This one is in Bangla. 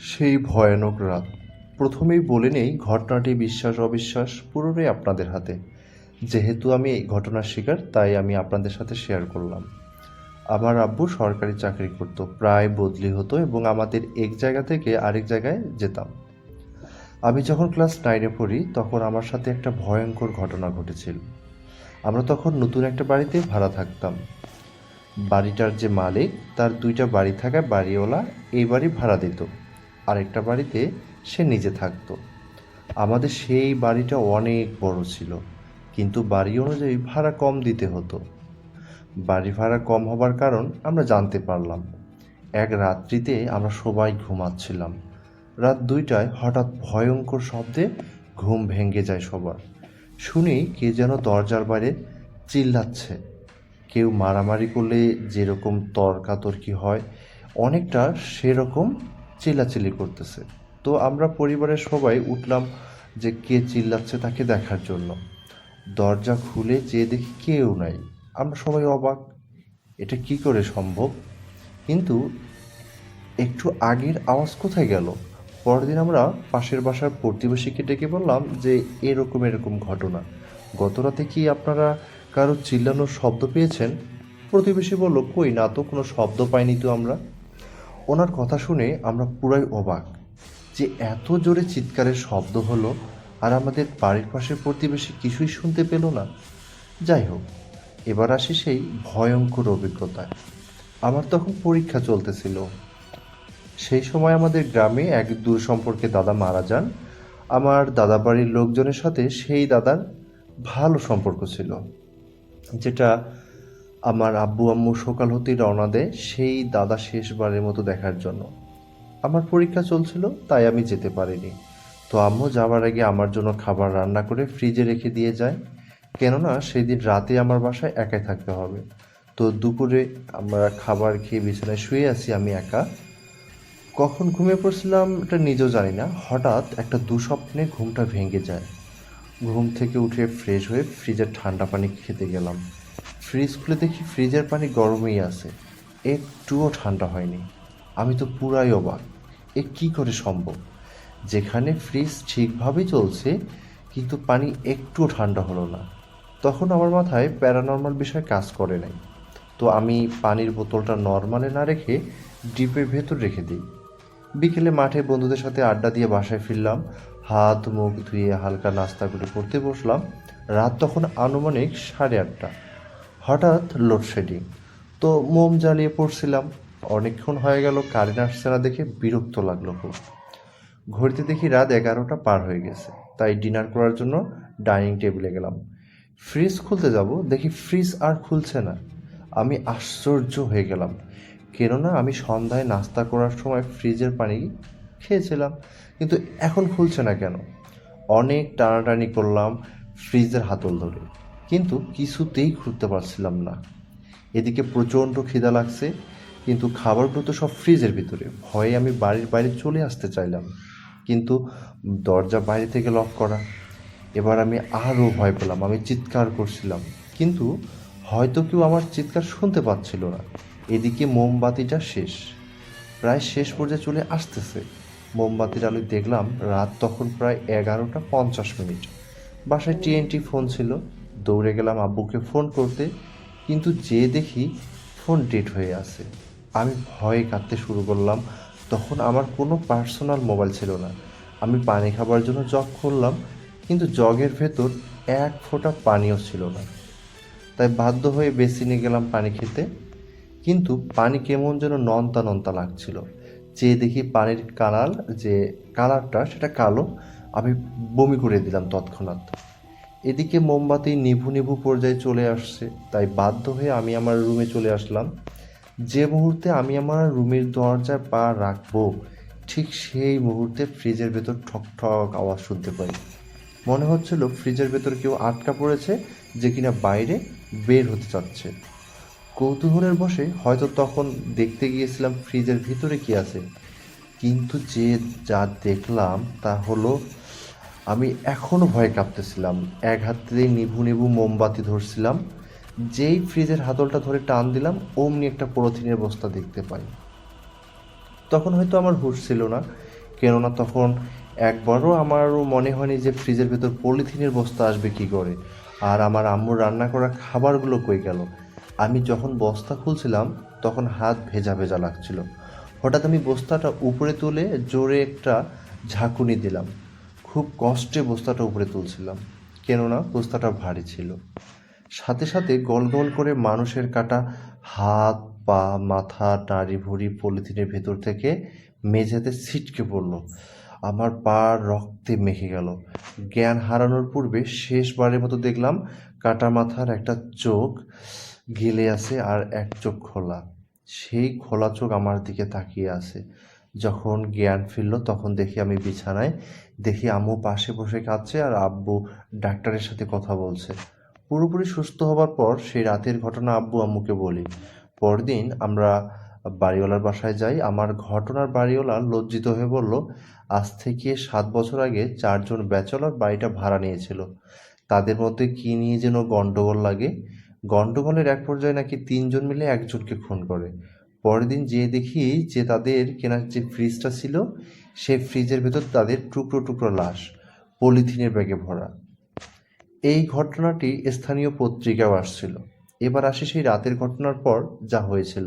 সেই ভয়ানক রাত। প্রথমেই বলে নেই, ঘটনাটি বিশ্বাস অবিশ্বাস পুরোটাই আপনাদের হাতে। যেহেতু আমি এই ঘটনার শিকার, তাই আমি আপনাদের সাথে শেয়ার করলাম। আমার আব্বু সরকারি চাকরি করতো, প্রায় বদলি হতো এবং আমাদের এক জায়গা থেকে আরেক জায়গায় যেতাম। আমি যখন ক্লাস 9-এ পড়ি, তখন আমার সাথে একটা ভয়ঙ্কর ঘটনা ঘটেছিল। আমরা তখন নতুন একটা বাড়িতে ভাড়া থাকতাম। বাড়িটার যে মালিক, তার 2টা বাড়ি থাকায় বাড়িওয়ালা এই বাড়ি ভাড়া দিত, আরেকটা বাড়িতে সে নিজে থাকতো। আমাদের সেই বাড়িটা অনেক বড় ছিল, কিন্তু বাড়ি অনুযায়ী ভাড়া কম দিতে হতো। বাড়ি ভাড়া কম হবার কারণ আমরা জানতে পারলাম এক রাত্রিতে। আমরা সবাই ঘুমাচ্ছিলাম। রাত 2টায় হঠাৎ ভয়ঙ্কর শব্দে ঘুম ভেঙে যায় সবার। শুনি কে যেন দরজার বাইরে চিল্লাচ্ছে। কেউ মারামারি করলে যেরকম তর্কাতর্কি হয়, অনেকটা সেরকম চিল্লাচিল্লি করতেছে। তো আমরা পরিবারের সবাই উঠলাম যে কে চিল্লাচ্ছে তাকে দেখার জন্য। দরজা খুলে যেয়ে দেখি কেউ নাই। আমরা সবাই অবাক, এটা কি করে সম্ভব? কিন্তু একটু আগের আওয়াজ কোথায় গেল? পরদিন আমরা পাশের বাসার প্রতিবেশীকে ডেকে বললাম যে এরকম এরকম ঘটনা, গত রাতে কি আপনারা কারো চিল্লানোর শব্দ পেয়েছেন? প্রতিবেশী বলল, কই না তো, কোনো শব্দ পাইনি তো আমরা। ওনার কথা শুনে আমরা পুরাই অবাক যে এত জোরে চিৎকারের শব্দ হলো, আর আমাদের বাড়ির পাশের প্রতিবেশী কিছুই শুনতে পেল না। যাই হোক, এবার আসি সেই ভয়ঙ্কর অভিজ্ঞতায়। আমার তখন পরীক্ষা চলতেছিল। সেই সময় আমাদের গ্রামে এক দূর সম্পর্কে দাদা মারা যান। আমার দাদা বাড়ির লোকজনের সাথে সেই দাদার ভালো সম্পর্ক ছিল, যেটা আমার আব্বু আম্মু সকাল হতেই রওনা দেয় সেই দাদা শেষবারের মতো দেখার জন্য। আমার পরীক্ষা চলছিল, তাই আমি যেতে পারিনি। তো আম্মু যাওয়ার আগে আমার জন্য খাবার রান্না করে ফ্রিজে রেখে দিয়ে যায়, কেননা সেদিন রাতে আমার বাসায় একাই থাকতে হবে। তো দুপুরে আমরা খাবার খেয়ে বিছানায় শুয়ে আছি আমি একা। কখন ঘুমিয়ে পড়ছিলাম এটা নিজেও জানি না। হঠাৎ একটা দুঃস্বপ্নে ঘুমটা ভেঙে যায়। ঘুম থেকে উঠে ফ্রেশ হয়ে ফ্রিজের ঠান্ডা পানি খেতে গেলাম। ফ্রিজ খুলে দেখি ফ্রিজের পানি গরমই আছে, একটুও ঠান্ডা হয়নি। আমি তো পুরাই অবাক, এ কী করে সম্ভব? যেখানে ফ্রিজ ঠিকভাবেই চলছে, কিন্তু পানি একটুও ঠান্ডা হলো না। তখন আমার মাথায় প্যারানর্মাল বিষয় কাজ করে নাই। তো আমি পানির বোতলটা নর্মালে না রেখে ডিপের ভেতর রেখে দিই। বিকেলে মাঠে বন্ধুদের সাথে আড্ডা দিয়ে বাসায় ফিরলাম। হাত মুখ ধুয়ে হালকা নাস্তা করে পড়তে বসলাম। রাত তখন আনুমানিক 8:30। হঠাৎ লোডশেডিং। তো মোম জ্বালিয়ে পড়ছিলাম। অনেকক্ষণ হয়ে গেল, কারেন্ট আসছে না দেখে বিরক্ত লাগলো খুব। ঘড়িতে দেখি রাত 11টা পার হয়ে গেছে, তাই ডিনার করার জন্য ডাইনিং টেবিলে গেলাম। ফ্রিজ খুলতে যাব, দেখি ফ্রিজ আর খুলছে না। আমি আশ্চর্য হয়ে গেলাম, কেননা আমি সন্ধ্যায় নাস্তা করার সময় ফ্রিজের পানি খেয়েছিলাম, কিন্তু এখন খুলছে না কেন? অনেক টানাটানি করলাম ফ্রিজের হাতল ধরে, কিন্তু কিছুতেই খুলতে পারছিলাম না। এদিকে প্রচণ্ড খিদা লাগছে, কিন্তু খাবারগুলো তো সব ফ্রিজের ভিতরে। ভয়ে আমি বাড়ির বাইরে চলে আসতে চাইলাম, কিন্তু দরজা বাইরে থেকে লক করা। এবার আমি আরও ভয় পেলাম, আমি চিৎকার করছিলাম, কিন্তু হয়তো কেউ আমার চিৎকার শুনতে পাচ্ছিল না। এদিকে মোমবাতিটা শেষ, প্রায় শেষ পর্যায়ে চলে আসতেছে। মোমবাতির আলোয় দেখলাম রাত তখন প্রায় 11টা 50 মিনিট। বাসায় টিএনটি ফোন ছিল। দৌড়ে গেলাম আব্বুকে ফোন করতে, কিন্তু যে দেখি ফোন ডেড হয়ে আছে। আমি ভয়ে কাঁদতে শুরু করলাম। তখন আমার কোনো পার্সোনাল মোবাইল ছিল না। আমি পানি খাবার জন্য জগ খুললাম, কিন্তু জগের ভেতর এক ফোঁটা পানিও ছিল না। তাই বাধ্য হয়ে বেসিনে গেলাম পানি খেতে, কিন্তু পানি কেমন যেন নন্তা নন্তা লাগছিল। চেয়ে দেখি পানির যে কালারটা সেটা কালো। আমি বমি করে দিলাম তৎক্ষণাৎ। এদিকে মোমবাতি নিভু নিভু পর্যায়ে চলে আসছে, তাই বাধ্য হয়ে আমি আমার রুমে চলে আসলাম। যে মুহূর্তে আমি আমার রুমের দরজায় পা রাখবো, ঠিক সেই মুহূর্তে ফ্রিজের ভেতর ঠক ঠক আওয়াজ শুনতে পাই। মনে হচ্ছিল ফ্রিজের ভেতর কেউ আটকা পড়েছে, যে কিনা বাইরে বের হতে চাচ্ছে। কৌতূহলের বশে হয়তো তখন দেখতে গিয়েছিলাম ফ্রিজের ভিতরে কি আছে, কিন্তু যা দেখলাম তা হলো, আমি এখনও ভয়ে কাঁপতেছিলাম। এক হাতেই নিভু নিভু মোমবাতি ধরছিলাম। যেই ফ্রিজের হাতলটা ধরে টান দিলাম, অমনি একটা পলিথিনের বস্তা দেখতে পাই। তখন হয়তো আমার হুঁশ ছিল না, কেননা তখন একবারও আমারও মনে হয়নি যে ফ্রিজের ভেতর পলিথিনের বস্তা আসবে কী করে, আর আমার আম্মুর রান্না করা খাবারগুলো কই গেল। আমি যখন বস্তা খুলছিলাম তখন হাত ভেজা ভেজা লাগছিল। হঠাৎ আমি বস্তাটা উপরে তুলে জোরে একটা ঝাঁকুনি দিলাম। খুব কষ্টে বস্তাটা উপরে তুলছিলাম, কেননা বস্তাটা ভারী ছিল। সাথে সাথে গল গল করে মানুষের কাটা হাত, পা, মাথা, নাড়ি ভুঁড়ি পলিথিনের ভেতর থেকে মেঝেতে ছিটকে পড়ল। আমার পা রক্তে মেখে গেল। জ্ঞান হারানোর পূর্বে শেষবারের মতো দেখলাম কাটা মাথার একটা চোখ গেলে আছে আর এক চোখ খোলা। সেই খোলা চোখ আমার দিকে তাকিয়ে আছে। যখন জ্ঞান ফিরল তখন দেখি আমি বিছানায়, দেখি আম্মু পাশে বসে কাঁদছে আর আব্বু ডাক্তারের সাথে কথা বলছে। পুরোপুরি সুস্থ হবার পর সেই রাতের ঘটনা আব্বু আম্মুকে বলি। পরদিন আমরা বাড়িওয়ালার বাসায় যাই। আমার ঘটনার বাড়িওয়ালা লজ্জিত হয়ে বলল, আজ থেকে 7 বছর আগে 4জন ব্যাচেলর বাড়িটা ভাড়া নিয়েছিল। তাদের মধ্যে কী নিয়ে যেন গন্ডগোল লাগে। গন্ডগোলের এক পর্যায়ে নাকি 3জন মিলে একজনকে খুন করে। পরের দিন যেয়ে দেখি যে তাদের কেনা যে ফ্রিজটা ছিল সেই ফ্রিজের ভেতর তাদের টুকরো টুকরো লাশ পলিথিনের ব্যাগে ভরা। এই ঘটনাটি স্থানীয় পত্রিকাও আসছিল। এবার আসি সেই রাতের ঘটনার পর যা হয়েছিল।